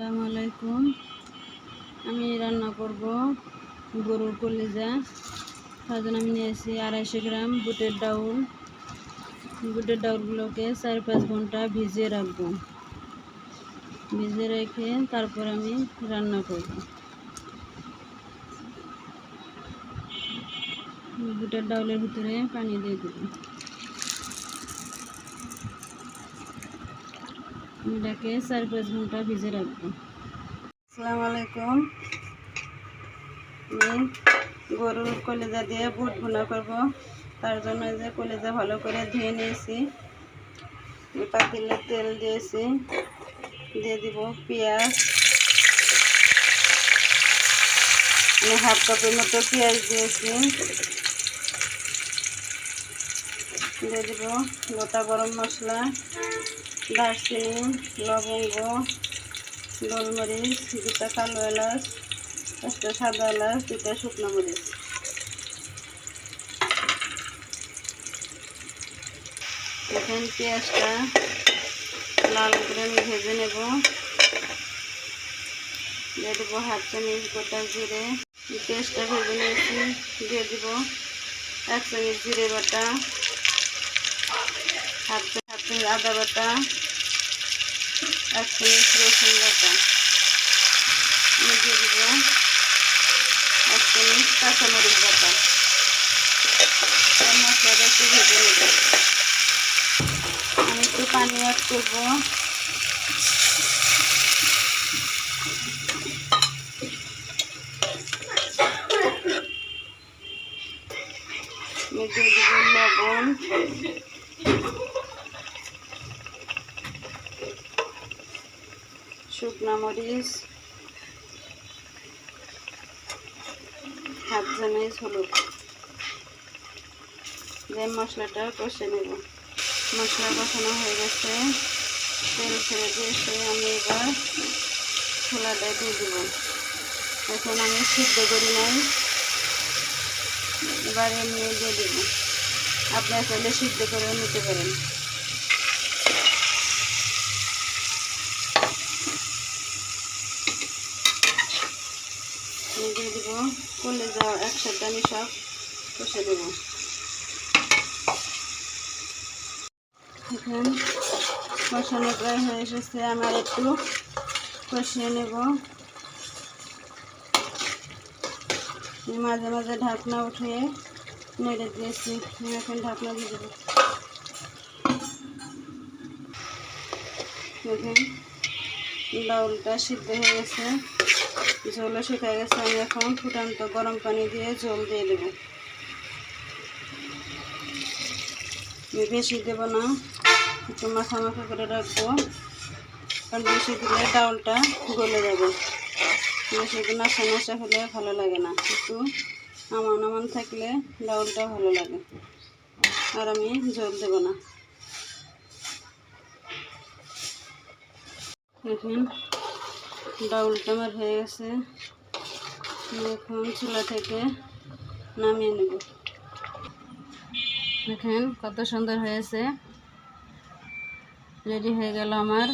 আসসালামু আলাইকুম। আমি রান্না করব গরুর কলিজা। তার জন্য আমি নিয়েছি 250 গ্রাম বুটের ডাউল। বুটের ডাউলগুলোকে 4-5 ঘন্টা ভিজিয়ে রাখবো। ভিজিয়ে রেখে তারপর আমি রান্না করব। বুটের ডাউলের ভিতরে পানি দিয়ে দেব। এটাকে 4-5 ঘন্টা ভিজে রাখবো। আসসালামু আলাইকুম। আমি গরুর কলিজা দিয়ে বুট ভুনা করব। তার জন্য যে কলিজা ভালো করে ধুয়ে নিয়েছি, পাতিলে তেল দিয়েছি, দিয়ে দিব পেঁয়াজ। আমি 1/2 কাপের মতো পেঁয়াজ দিয়েছি। দিয়ে দিব গোটা গরম মশলা, দারচিনি, লবঙ্গ, গোলমরিচ, 2টা কালো এলাচ, 1টা সাদা এলাচ, 2টা শুকনো মরিচ। এখন পেঁয়াজটা লাল করে আমি ভেজে নেব। দিয়ে দেবো 1/2 চামচ গোটা জিরে। পেঁয়াজটা ভেজে নিয়েছি, দিয়ে দিব 1 চামচ জিরে বাটা, 1/2 চামচ আদা বাটা, 1 চামচ রসুন বাটা। দিয়ে দিব 1 চামচ কাঁচামরিচ বাটা। মশলাটা একটু ভেজে নেব। আমি একটু পানি অ্যাড করব। দিয়ে দিব লবণ, শুকনো মরিচ, 1/2 চামচ হলুদ। দিয়ে মশলাটা কষে নেব। মশলা কষানো হয়ে গেছে, তেল ছেড়ে দিয়েছে। আমি এবার ছোলাটা দিয়ে দেব। এখন আমি সিদ্ধ করি নাই, এবার এমনি দিয়ে দেব। আপনারা চাইলে সিদ্ধ করে নিতে পারেন। দিয়ে দেব কলিজা, একসাথে আমি সব কষে দেব। এখন কষানো প্রায় হয়ে এসেছে, আমার একটু কষিয়ে নেব। মাঝে মাঝে ঢাকনা উঠিয়ে নেড়ে দিয়েছি। এখন ঢাকনা দিয়ে দেবো। এখন ডাউলটা সিদ্ধ হয়ে গেছে, ঝোলও শুকিয়ে গেছে। আমি এখন ফুটান্ত গরম পানি দিয়ে ঝোল দিয়ে দেবো। বেশি দেবো না, একটু মাখা মাখা করে রাখবো, কারণ বেশি দিলে ডাউলটা গলে যাবে। বেশি নাচা নাচা হলে ভালো লাগে না, একটু আমান আমান থাকলে ডাউলটা ভালো লাগে। আর আমি ঝোল দেবো না। এখন ডাউলটা আমার হয়ে গেছে, এখন চুলা থেকে নামিয়ে নেব। দেখেন কত সুন্দর হয়েছে। রেডি হয়ে গেল আমার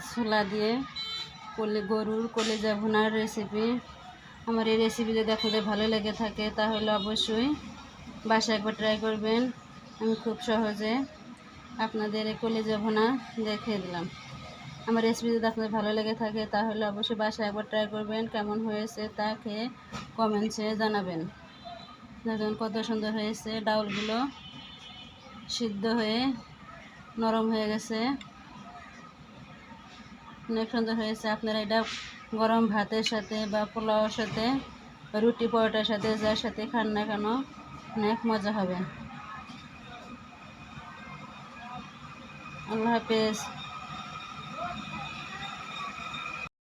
ছোলা দিয়ে গরুর কলিজা ভুনার রেসিপি। আমার এই রেসিপি যদি আপনাদের ভালো লেগে থাকে তাহলে অবশ্যই বাসায় একবার ট্রাই করবেন। আমি খুব সহজে আপনাদের এই কলিজা ভুনা দেখিয়ে দিলাম। আমার রেসিপি যদি আপনাদের ভালো লেগে থাকে তাহলে অবশ্যই বাসায় একবার ট্রাই করবেন। কেমন হয়েছে তা খেয়ে কমেন্টসে জানাবেন। দেখুন কত সুন্দর হয়েছে, ডাউলগুলো সিদ্ধ হয়ে নরম হয়ে গেছে, অনেক সুন্দর হয়েছে। আপনারা এটা গরম ভাতের সাথে বা পোলাওর সাথে, রুটি পরোটার সাথে, যার সাথে খান না কেন অনেক মজা হবে। আল্লাহ হাফেজ।